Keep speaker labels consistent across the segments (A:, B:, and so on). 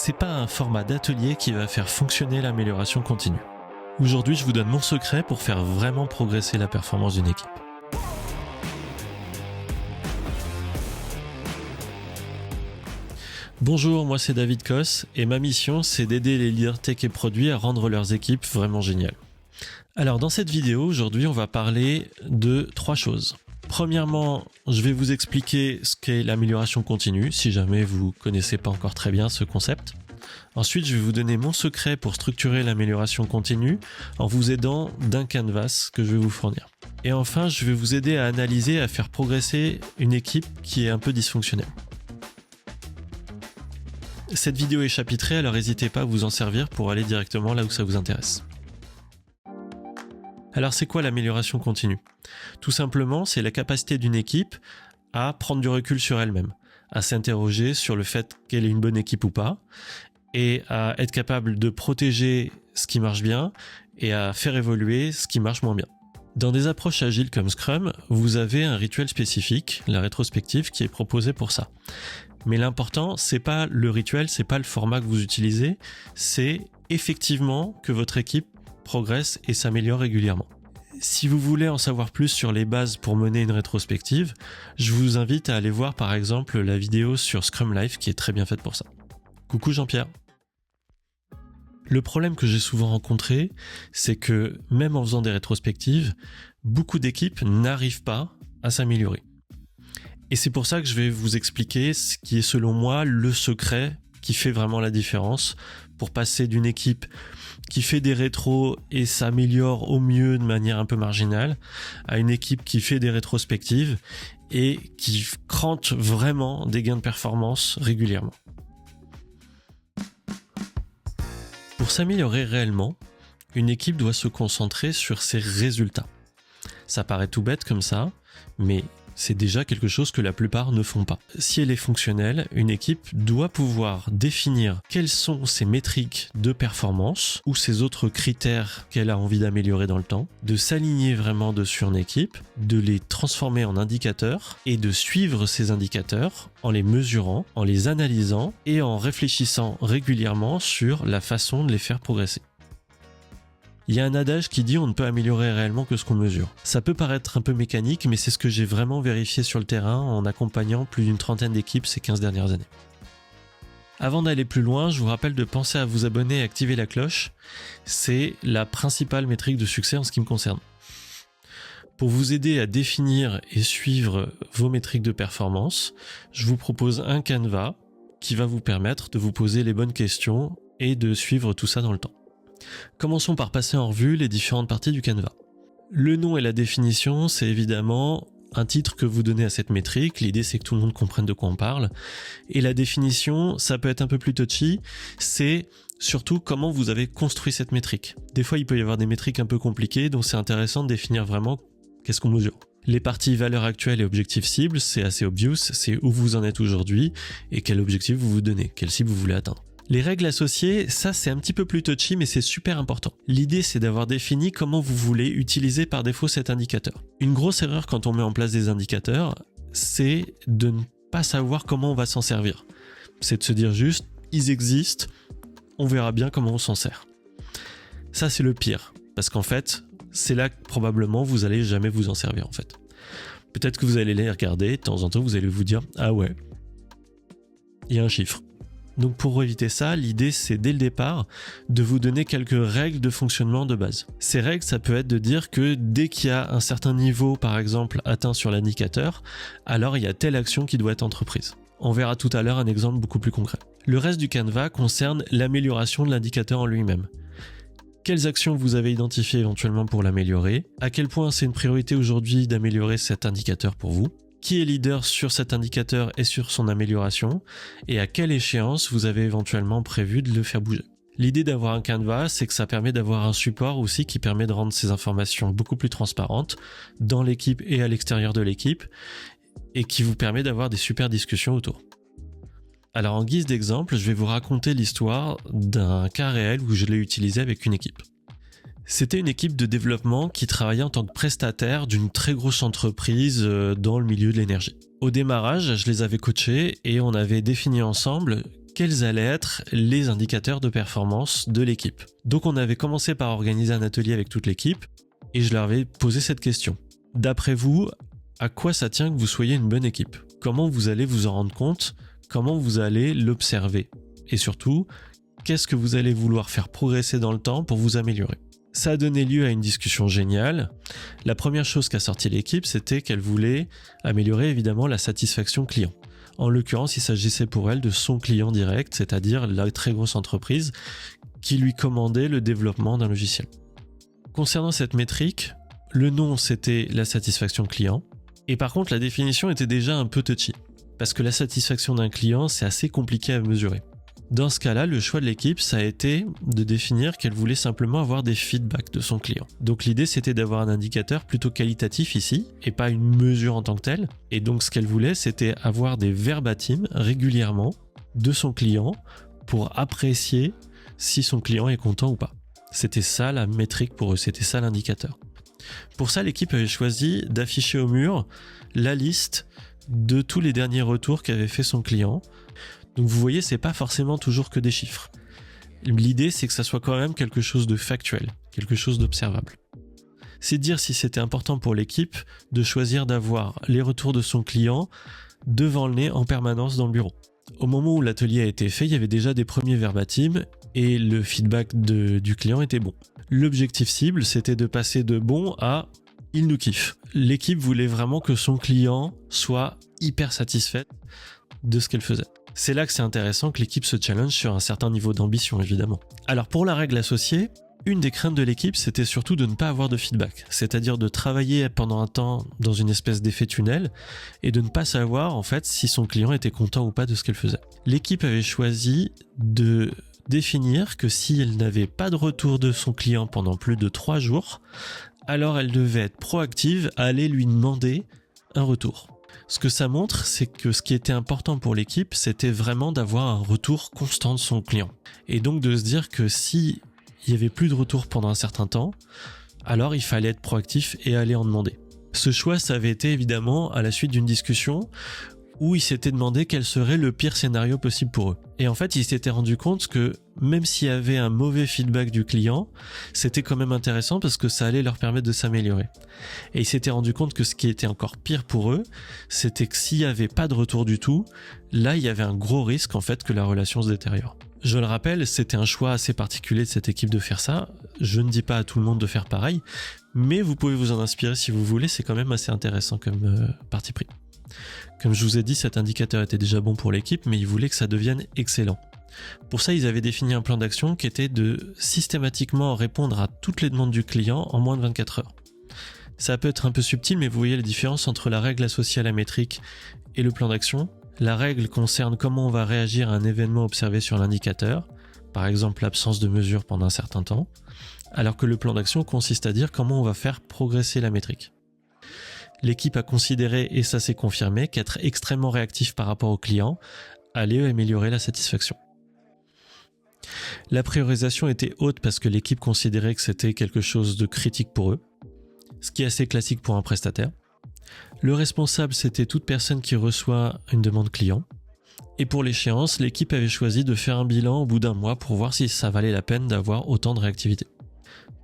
A: c'est pas un format d'atelier qui va faire fonctionner l'amélioration continue. Aujourd'hui, je vous donne mon secret pour faire vraiment progresser la performance d'une équipe. Bonjour, moi c'est David Koss et ma mission c'est d'aider les leaders tech et produits à rendre leurs équipes vraiment géniales. Alors dans cette vidéo, aujourd'hui on va parler de 3 choses. Premièrement, je vais vous expliquer ce qu'est l'amélioration continue, si jamais vous ne connaissez pas encore très bien ce concept. Ensuite, je vais vous donner mon secret pour structurer l'amélioration continue en vous aidant d'un canvas que je vais vous fournir. Et enfin, je vais vous aider à analyser, à faire progresser une équipe qui est un peu dysfonctionnelle. Cette vidéo est chapitrée, alors n'hésitez pas à vous en servir pour aller directement là où ça vous intéresse. Alors c'est quoi l'amélioration continue ? Tout simplement, c'est la capacité d'une équipe à prendre du recul sur elle-même, à s'interroger sur le fait qu'elle est une bonne équipe ou pas, et à être capable de protéger ce qui marche bien et à faire évoluer ce qui marche moins bien. Dans des approches agiles comme Scrum, vous avez un rituel spécifique, la rétrospective, qui est proposé pour ça. Mais l'important, c'est pas le rituel, c'est pas le format que vous utilisez, c'est effectivement que votre équipe progresse et s'améliore régulièrement. Si vous voulez en savoir plus sur les bases pour mener une rétrospective, je vous invite à aller voir par exemple la vidéo sur Scrum Life qui est très bien faite pour ça. Coucou Jean-Pierre. Le problème que j'ai souvent rencontré, c'est que même en faisant des rétrospectives, beaucoup d'équipes n'arrivent pas à s'améliorer. Et c'est pour ça que je vais vous expliquer ce qui est selon moi le secret qui fait vraiment la différence pour passer d'une équipe qui fait des rétros et s'améliore au mieux de manière un peu marginale à une équipe qui fait des rétrospectives et qui crante vraiment des gains de performance régulièrement. Pour s'améliorer réellement, une équipe doit se concentrer sur ses résultats. Ça paraît tout bête comme ça, mais c'est déjà quelque chose que la plupart ne font pas. Si elle est fonctionnelle, une équipe doit pouvoir définir quelles sont ses métriques de performance ou ses autres critères qu'elle a envie d'améliorer dans le temps, de s'aligner vraiment dessus en équipe, de les transformer en indicateurs et de suivre ces indicateurs en les mesurant, en les analysant et en réfléchissant régulièrement sur la façon de les faire progresser. Il y a un adage qui dit on ne peut améliorer réellement que ce qu'on mesure. Ça peut paraître un peu mécanique, mais c'est ce que j'ai vraiment vérifié sur le terrain en accompagnant plus d'une trentaine d'équipes ces 15 dernières années. Avant d'aller plus loin, je vous rappelle de penser à vous abonner et activer la cloche. C'est la principale métrique de succès en ce qui me concerne. Pour vous aider à définir et suivre vos métriques de performance, je vous propose un canevas qui va vous permettre de vous poser les bonnes questions et de suivre tout ça dans le temps. Commençons par passer en revue les différentes parties du canevas. Le nom et la définition, c'est évidemment un titre que vous donnez à cette métrique. L'idée, c'est que tout le monde comprenne de quoi on parle. Et la définition, ça peut être un peu plus touchy. C'est surtout comment vous avez construit cette métrique. Des fois, il peut y avoir des métriques un peu compliquées, donc c'est intéressant de définir vraiment qu'est-ce qu'on mesure. Les parties valeurs actuelles et objectifs cibles, c'est assez obvious. C'est où vous en êtes aujourd'hui et quel objectif vous vous donnez, quelle cible vous voulez atteindre. Les règles associées, ça c'est un petit peu plus touchy, mais c'est super important. L'idée c'est d'avoir défini comment vous voulez utiliser par défaut cet indicateur. Une grosse erreur quand on met en place des indicateurs, c'est de ne pas savoir comment on va s'en servir. C'est de se dire juste, ils existent, on verra bien comment on s'en sert. Ça c'est le pire, parce qu'en fait, c'est là que probablement vous allez jamais vous en servir en fait. Peut-être que vous allez les regarder, de temps en temps vous allez vous dire, ah ouais, il y a un chiffre. Donc pour éviter ça, l'idée c'est dès le départ de vous donner quelques règles de fonctionnement de base. Ces règles, ça peut être de dire que dès qu'il y a un certain niveau par exemple atteint sur l'indicateur, alors il y a telle action qui doit être entreprise. On verra tout à l'heure un exemple beaucoup plus concret. Le reste du canevas concerne l'amélioration de l'indicateur en lui-même. Quelles actions vous avez identifiées éventuellement pour l'améliorer ? À quel point c'est une priorité aujourd'hui d'améliorer cet indicateur pour vous ? Qui est leader sur cet indicateur et sur son amélioration, et à quelle échéance vous avez éventuellement prévu de le faire bouger. L'idée d'avoir un canevas, c'est que ça permet d'avoir un support aussi qui permet de rendre ces informations beaucoup plus transparentes dans l'équipe et à l'extérieur de l'équipe, et qui vous permet d'avoir des super discussions autour. Alors en guise d'exemple, je vais vous raconter l'histoire d'un cas réel où je l'ai utilisé avec une équipe. C'était une équipe de développement qui travaillait en tant que prestataire d'une très grosse entreprise dans le milieu de l'énergie. Au démarrage, je les avais coachés et on avait défini ensemble quels allaient être les indicateurs de performance de l'équipe. Donc on avait commencé par organiser un atelier avec toute l'équipe et je leur avais posé cette question. D'après vous, à quoi ça tient que vous soyez une bonne équipe ? Comment vous allez vous en rendre compte ? Comment vous allez l'observer ? Et surtout, qu'est-ce que vous allez vouloir faire progresser dans le temps pour vous améliorer ? Ça a donné lieu à une discussion géniale. La première chose qu'a sorti l'équipe, c'était qu'elle voulait améliorer évidemment la satisfaction client. En l'occurrence, il s'agissait pour elle de son client direct, c'est-à-dire la très grosse entreprise qui lui commandait le développement d'un logiciel. Concernant cette métrique, le nom c'était la satisfaction client. Et par contre, la définition était déjà un peu touchy. Parce que la satisfaction d'un client, c'est assez compliqué à mesurer. Dans ce cas-là, le choix de l'équipe, ça a été de définir qu'elle voulait simplement avoir des feedbacks de son client. Donc l'idée, c'était d'avoir un indicateur plutôt qualitatif ici, et pas une mesure en tant que telle. Et donc ce qu'elle voulait, c'était avoir des verbatims régulièrement de son client pour apprécier si son client est content ou pas. C'était ça la métrique pour eux, c'était ça l'indicateur. Pour ça, l'équipe avait choisi d'afficher au mur la liste de tous les derniers retours qu'avait fait son client. Donc vous voyez, c'est pas forcément toujours que des chiffres. L'idée, c'est que ça soit quand même quelque chose de factuel, quelque chose d'observable. C'est dire si c'était important pour l'équipe de choisir d'avoir les retours de son client devant le nez en permanence dans le bureau. Au moment où l'atelier a été fait, il y avait déjà des premiers verbatims et le feedback du client était bon. L'objectif cible, c'était de passer de bon à « il nous kiffe ». L'équipe voulait vraiment que son client soit hyper satisfait de ce qu'elle faisait. C'est là que c'est intéressant que l'équipe se challenge sur un certain niveau d'ambition, évidemment. Alors pour la règle associée, une des craintes de l'équipe, c'était surtout de ne pas avoir de feedback, c'est-à-dire de travailler pendant un temps dans une espèce d'effet tunnel et de ne pas savoir en fait si son client était content ou pas de ce qu'elle faisait. L'équipe avait choisi de définir que si elle n'avait pas de retour de son client pendant plus de 3 jours, alors elle devait être proactive à aller lui demander un retour. Ce que ça montre, c'est que ce qui était important pour l'équipe, c'était vraiment d'avoir un retour constant de son client. Et donc de se dire que si il n'y avait plus de retour pendant un certain temps, alors il fallait être proactif et aller en demander. Ce choix, ça avait été évidemment à la suite d'une discussion où ils s'étaient demandé quel serait le pire scénario possible pour eux. Et en fait, ils s'étaient rendu compte que même s'il y avait un mauvais feedback du client, c'était quand même intéressant parce que ça allait leur permettre de s'améliorer. Et ils s'étaient rendu compte que ce qui était encore pire pour eux, c'était que s'il n'y avait pas de retour du tout, là, il y avait un gros risque en fait que la relation se détériore. Je le rappelle, c'était un choix assez particulier de cette équipe de faire ça. Je ne dis pas à tout le monde de faire pareil, mais vous pouvez vous en inspirer si vous voulez, c'est quand même assez intéressant comme parti pris. Comme je vous ai dit, cet indicateur était déjà bon pour l'équipe, mais ils voulaient que ça devienne excellent. Pour ça, ils avaient défini un plan d'action qui était de systématiquement répondre à toutes les demandes du client en moins de 24 heures. Ça peut être un peu subtil, mais vous voyez la différence entre la règle associée à la métrique et le plan d'action. La règle concerne comment on va réagir à un événement observé sur l'indicateur, par exemple l'absence de mesure pendant un certain temps, alors que le plan d'action consiste à dire comment on va faire progresser la métrique. L'équipe a considéré, et ça s'est confirmé, qu'être extrêmement réactif par rapport au client allait améliorer la satisfaction. La priorisation était haute parce que l'équipe considérait que c'était quelque chose de critique pour eux, ce qui est assez classique pour un prestataire. Le responsable, c'était toute personne qui reçoit une demande client. Et pour l'échéance, l'équipe avait choisi de faire un bilan au bout d'un mois pour voir si ça valait la peine d'avoir autant de réactivité.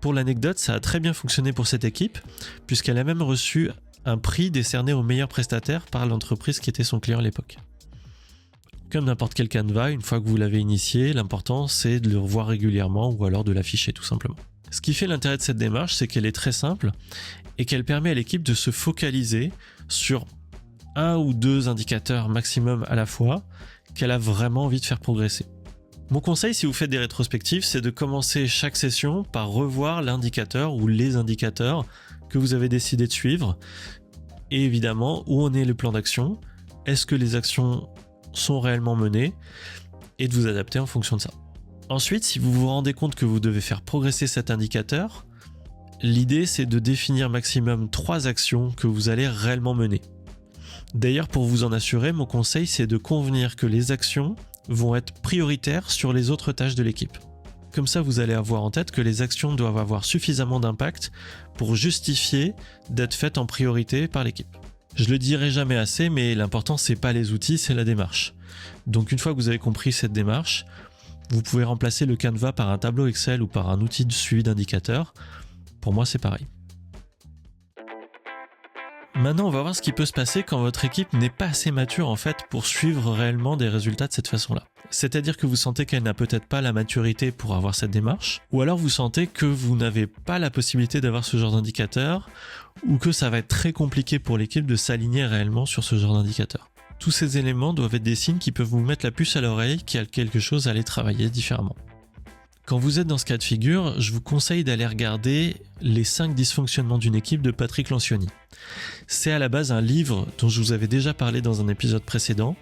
A: Pour l'anecdote, ça a très bien fonctionné pour cette équipe, puisqu'elle a même reçu un prix décerné au meilleur prestataire par l'entreprise qui était son client à l'époque. Comme n'importe quel Canva, une fois que vous l'avez initié, l'important c'est de le revoir régulièrement ou alors de l'afficher tout simplement. Ce qui fait l'intérêt de cette démarche, c'est qu'elle est très simple et qu'elle permet à l'équipe de se focaliser sur 1 ou 2 indicateurs maximum à la fois qu'elle a vraiment envie de faire progresser. Mon conseil, si vous faites des rétrospectives, c'est de commencer chaque session par revoir l'indicateur ou les indicateurs que vous avez décidé de suivre et évidemment où en est le plan d'action, est-ce que les actions sont réellement menées et de vous adapter en fonction de ça. Ensuite, si vous vous rendez compte que vous devez faire progresser cet indicateur, l'idée c'est de définir maximum 3 actions que vous allez réellement mener. D'ailleurs, pour vous en assurer, mon conseil c'est de convenir que les actions vont être prioritaires sur les autres tâches de l'équipe. Comme ça, vous allez avoir en tête que les actions doivent avoir suffisamment d'impact pour justifier d'être faites en priorité par l'équipe. Je le dirai jamais assez, mais l'important c'est pas les outils, c'est la démarche. Donc une fois que vous avez compris cette démarche, vous pouvez remplacer le Canva par un tableau Excel ou par un outil de suivi d'indicateurs. Pour moi, c'est pareil. Maintenant, on va voir ce qui peut se passer quand votre équipe n'est pas assez mature en fait pour suivre réellement des résultats de cette façon-là. C'est-à-dire que vous sentez qu'elle n'a peut-être pas la maturité pour avoir cette démarche, ou alors vous sentez que vous n'avez pas la possibilité d'avoir ce genre d'indicateur, ou que ça va être très compliqué pour l'équipe de s'aligner réellement sur ce genre d'indicateur. Tous ces éléments doivent être des signes qui peuvent vous mettre la puce à l'oreille qu'il y a quelque chose à aller travailler différemment. Quand vous êtes dans ce cas de figure, je vous conseille d'aller regarder les 5 dysfonctionnements d'une équipe de Patrick Lencioni. C'est à la base un livre dont je vous avais déjà parlé dans un épisode précédent.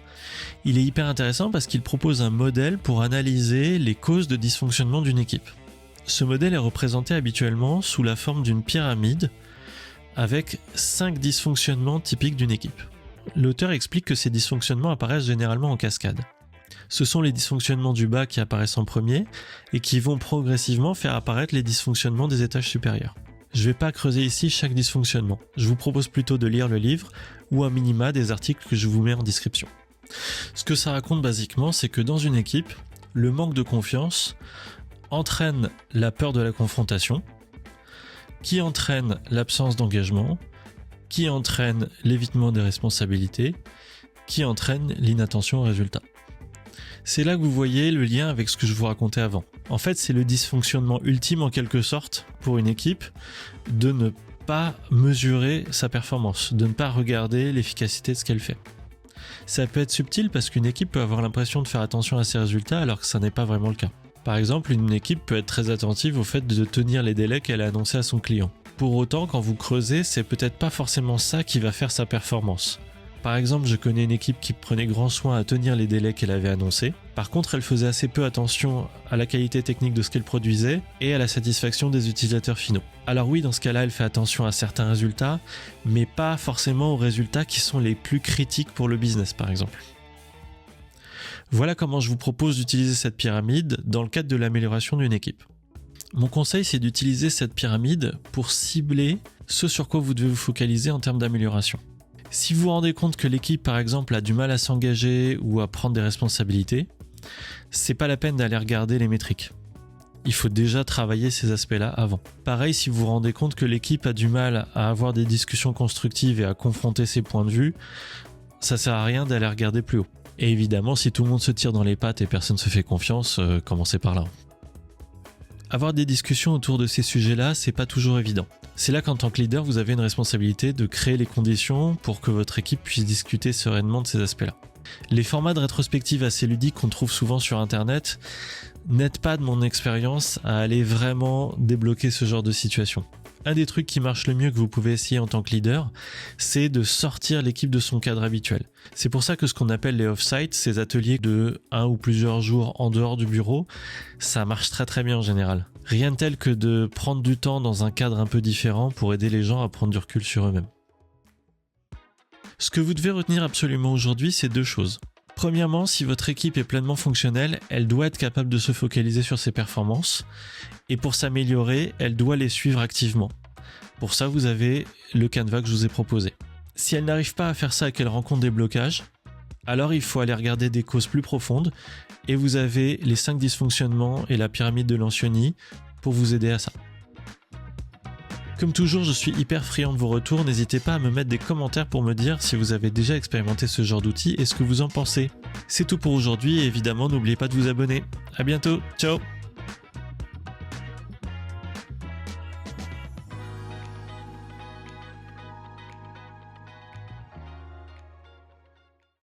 A: Il est hyper intéressant parce qu'il propose un modèle pour analyser les causes de dysfonctionnement d'une équipe. Ce modèle est représenté habituellement sous la forme d'une pyramide avec 5 dysfonctionnements typiques d'une équipe. L'auteur explique que ces dysfonctionnements apparaissent généralement en cascade. Ce sont les dysfonctionnements du bas qui apparaissent en premier et qui vont progressivement faire apparaître les dysfonctionnements des étages supérieurs. Je ne vais pas creuser ici chaque dysfonctionnement. Je vous propose plutôt de lire le livre ou à minima des articles que je vous mets en description. Ce que ça raconte basiquement, c'est que dans une équipe, le manque de confiance entraîne la peur de la confrontation, qui entraîne l'absence d'engagement, qui entraîne l'évitement des responsabilités, qui entraîne l'inattention au résultat. C'est là que vous voyez le lien avec ce que je vous racontais avant. En fait, c'est le dysfonctionnement ultime en quelque sorte pour une équipe de ne pas mesurer sa performance, de ne pas regarder l'efficacité de ce qu'elle fait. Ça peut être subtil parce qu'une équipe peut avoir l'impression de faire attention à ses résultats alors que ça n'est pas vraiment le cas. Par exemple, une équipe peut être très attentive au fait de tenir les délais qu'elle a annoncés à son client. Pour autant, quand vous creusez, c'est peut-être pas forcément ça qui va faire sa performance. Par exemple, je connais une équipe qui prenait grand soin à tenir les délais qu'elle avait annoncés. Par contre, elle faisait assez peu attention à la qualité technique de ce qu'elle produisait et à la satisfaction des utilisateurs finaux. Alors oui, dans ce cas-là, elle fait attention à certains résultats, mais pas forcément aux résultats qui sont les plus critiques pour le business, par exemple. Voilà comment je vous propose d'utiliser cette pyramide dans le cadre de l'amélioration d'une équipe. Mon conseil, c'est d'utiliser cette pyramide pour cibler ce sur quoi vous devez vous focaliser en termes d'amélioration. Si vous vous rendez compte que l'équipe, par exemple, a du mal à s'engager ou à prendre des responsabilités, c'est pas la peine d'aller regarder les métriques. Il faut déjà travailler ces aspects-là avant. Pareil, si vous vous rendez compte que l'équipe a du mal à avoir des discussions constructives et à confronter ses points de vue, ça sert à rien d'aller regarder plus haut. Et évidemment, si tout le monde se tire dans les pattes et personne ne se fait confiance, commencez par là. Avoir des discussions autour de ces sujets-là, c'est pas toujours évident. C'est là qu'en tant que leader, vous avez une responsabilité de créer les conditions pour que votre équipe puisse discuter sereinement de ces aspects-là. Les formats de rétrospective assez ludiques qu'on trouve souvent sur Internet n'aident pas, de mon expérience, à aller vraiment débloquer ce genre de situation. Un des trucs qui marche le mieux que vous pouvez essayer en tant que leader, c'est de sortir l'équipe de son cadre habituel. C'est pour ça que ce qu'on appelle les off-site, ces ateliers de 1 ou plusieurs jours en dehors du bureau, ça marche très très bien en général. Rien de tel que de prendre du temps dans un cadre un peu différent pour aider les gens à prendre du recul sur eux-mêmes. Ce que vous devez retenir absolument aujourd'hui, c'est 2 choses. Premièrement, si votre équipe est pleinement fonctionnelle, elle doit être capable de se focaliser sur ses performances. Et pour s'améliorer, elle doit les suivre activement. Pour ça, vous avez le Canva que je vous ai proposé. Si elle n'arrive pas à faire ça et qu'elle rencontre des blocages, alors il faut aller regarder des causes plus profondes. Et vous avez les 5 dysfonctionnements et la pyramide de Lencioni pour vous aider à ça. Comme toujours, je suis hyper friand de vos retours. N'hésitez pas à me mettre des commentaires pour me dire si vous avez déjà expérimenté ce genre d'outil et ce que vous en pensez. C'est tout pour aujourd'hui et évidemment, n'oubliez pas de vous abonner. À bientôt, ciao!